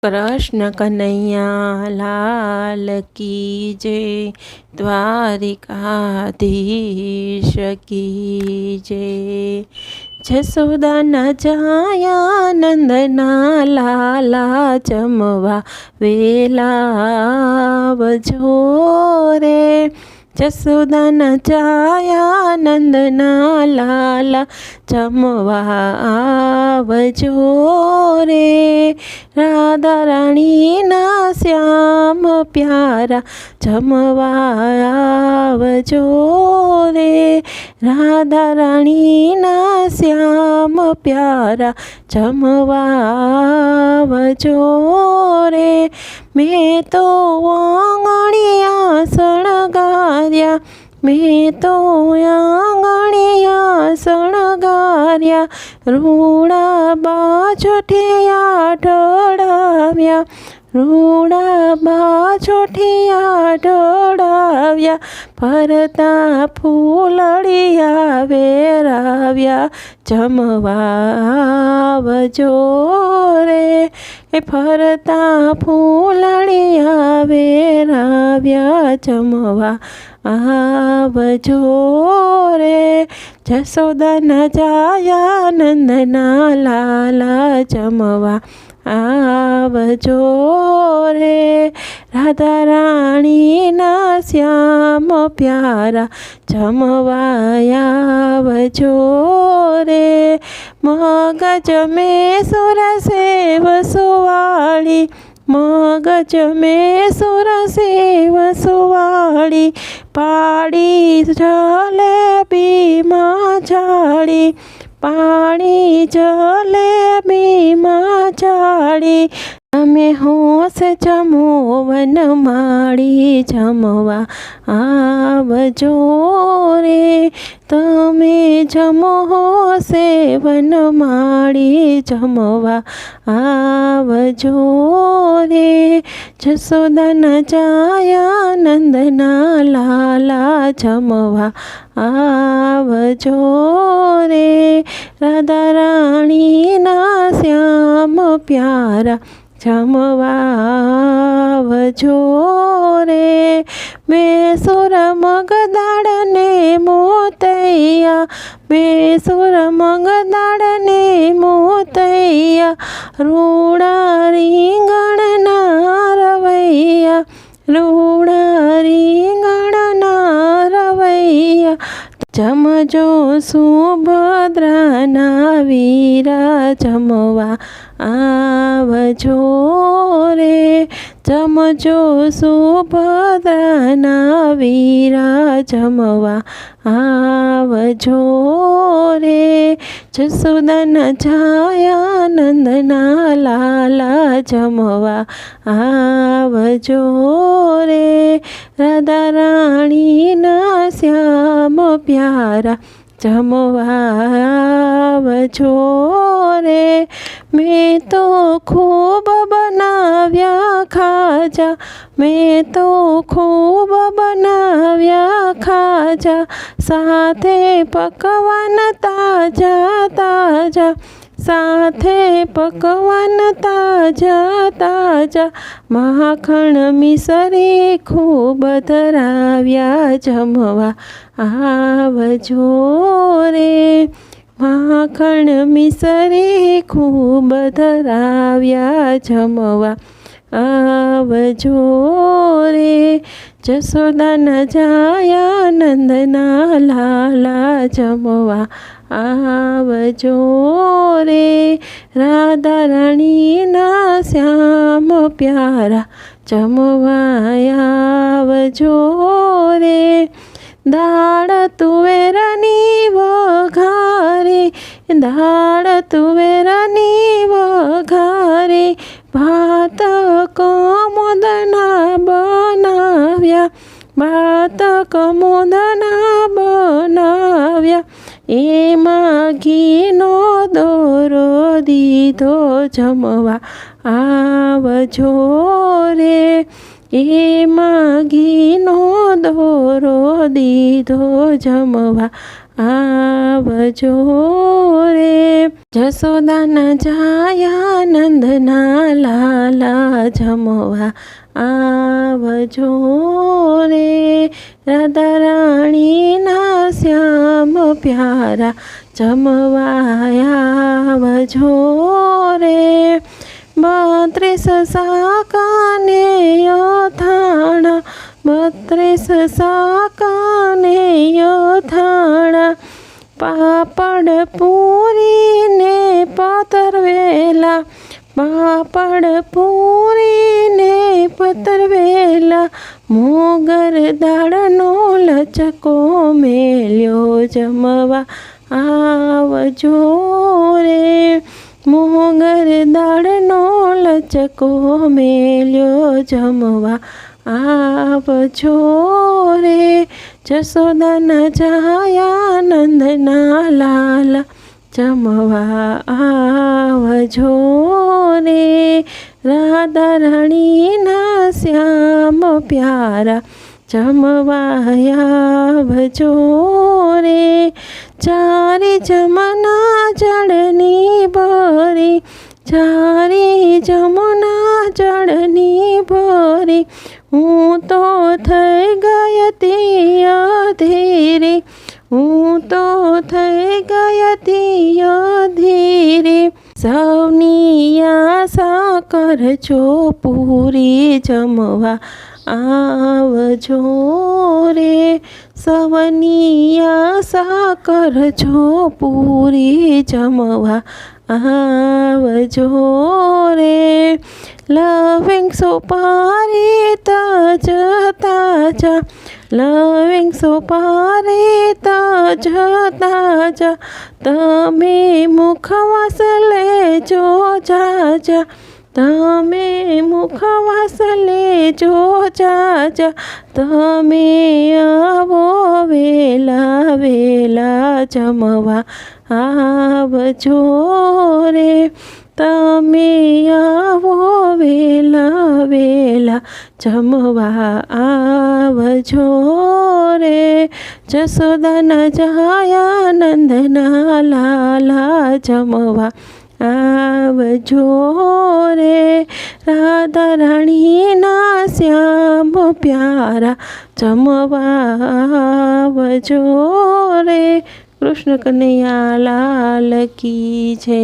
कृष्ण कन्हैया लाल की जय। द्वारिकाधीश की जय। जसोदा न जाया नंदना लाला जमवा वेला वजोरे। जसोदा न जाया नंदना लाला जमवा आवजो रे। राधा राणी ना श्याम प्यारा जमवा आवजो रे। राधा राणी ना श्याम प्यारा जमवा आवजो रे। मैं तो आंगणिया शणगार्या, मैं तो आंगणिया शणगार्या। रूड़ा बाछोटिया ढोळाव्या, रूड़ा बाछोटिया ढोळाव्या। फरता फूलड़िया वेराव्या जमवा आवजो रे। फरता फूलड़िया वेराव्या जमवा आवजो रे। जसोदा न जाया नंदना लाला जमवा आवजो रे। राधा राणी ना श्याम प्यारा जमवा आवजो रे। मगज में सुरसे वसुवाड़ी, मगज में सुरसे वसुवाड़ी। पाड़ी जलेबी माछाड़ी, पाड़ी जलेबी माछाड़ी। તમે હોશ જમો વનમાળી જમવા આવજો રે। તમે જમો હોશે વનમાળી જમવા આવજો રે। જસોદા ન જાયા નંદના લાલા જમવા आवजो रे। राधा राणी ना श्याम प्यारा जमवा आवजो रे। मैं सुर मगदाड़ ने मोतैया, मैं सुर मगदाड़ ने मोतैया। रूड़ा રીંગણ ના રવૈયા, રૂડા રીંગણ ના રવૈયા। જમજો સુભદ્રા ના વીરા જમવા आवजो रे। जमजो सुभद्रा ना वीरा जमवा आवजो रे। जसोदा न जाया नंदना लाला जमवा आवजो रे। राधा राणी ना श्याम प्यारा जमवा आवजो रे। मैं तो खूब बनाव्या खाजा, मैं तो खूब बनाव्या खाजा। साथे पकवान ताजा ताजा, साथे पकवान ताजा ताजा। माखण मिसरी खूब धराव्या जमवा आवजो रे। माखण मिसरी खूब धराव्या जमवा आवजो रे। जसोदा न जाया नंदना लाला जमवा आवजो रे। राधा राणी ना श्याम प्यारा जमवा आवजो रे। दाळ तुवेरनी वघारी, दाळ तुवेरनी वघारी। भात कमोदना बनाव्या, भात कमोदना बनाव्या। એમાં ઘીનો દોરો દીધો જમવા आवजो रे। એમાં ઘીનો દોરો દીધો જમવા આવજો રે. જશોદાના જાયા નંદના લાલા જમવા આવજો રે. રાધા રાણીના શ્યામ પ્યારા જમવા આવજો રે. 32 શાકાને અથાણા, 32 શાકાને અથાણા, પાપડ પૂરીને પતરવેલા, પાપડ પૂરીને પતરવેલા, મોગર દાળનો લચકો મેલ્યો જમવા આવજો રે. મોગર દાળનો લચકો મેલ્યો જમવા આવજો રે. જશોદાના જાયા નંદના લાલા જમવા આવજો રે. રાધા રાણીના શ્યામ પ્યારા જમવા આવજો રે. ચારે જમના જળની ભરી, ચારે જમના જળની ભરી, હું તો થઈ ગઈ તી અધીરી, હું તો થઈ ગઈ તી અધીરી. સૌની આશા કરજો પૂરી જમવા આવજો રે. સૌની આશા કરજો પૂરી જમવા આવજો રે. લવિંગ સુપારી તાજા તાજા, લવિંગ સુપારી તાજા તાજા, તમે મુખવાસ લેજો જાજા, તમે મુખવાસ લેજો જાજા. તમે આવો વેલા વેલા જમવા આવજો રે. તમે આવો વેલા વેલા જમવા આવજો રે. જશોદાના જાયા નંદના લાલા જમવા આવજો રે. રાધા રાણીના શ્યામ પ્યારા જમવા આવજો રે. કૃષ્ણ કનૈયા લાલ કી જય.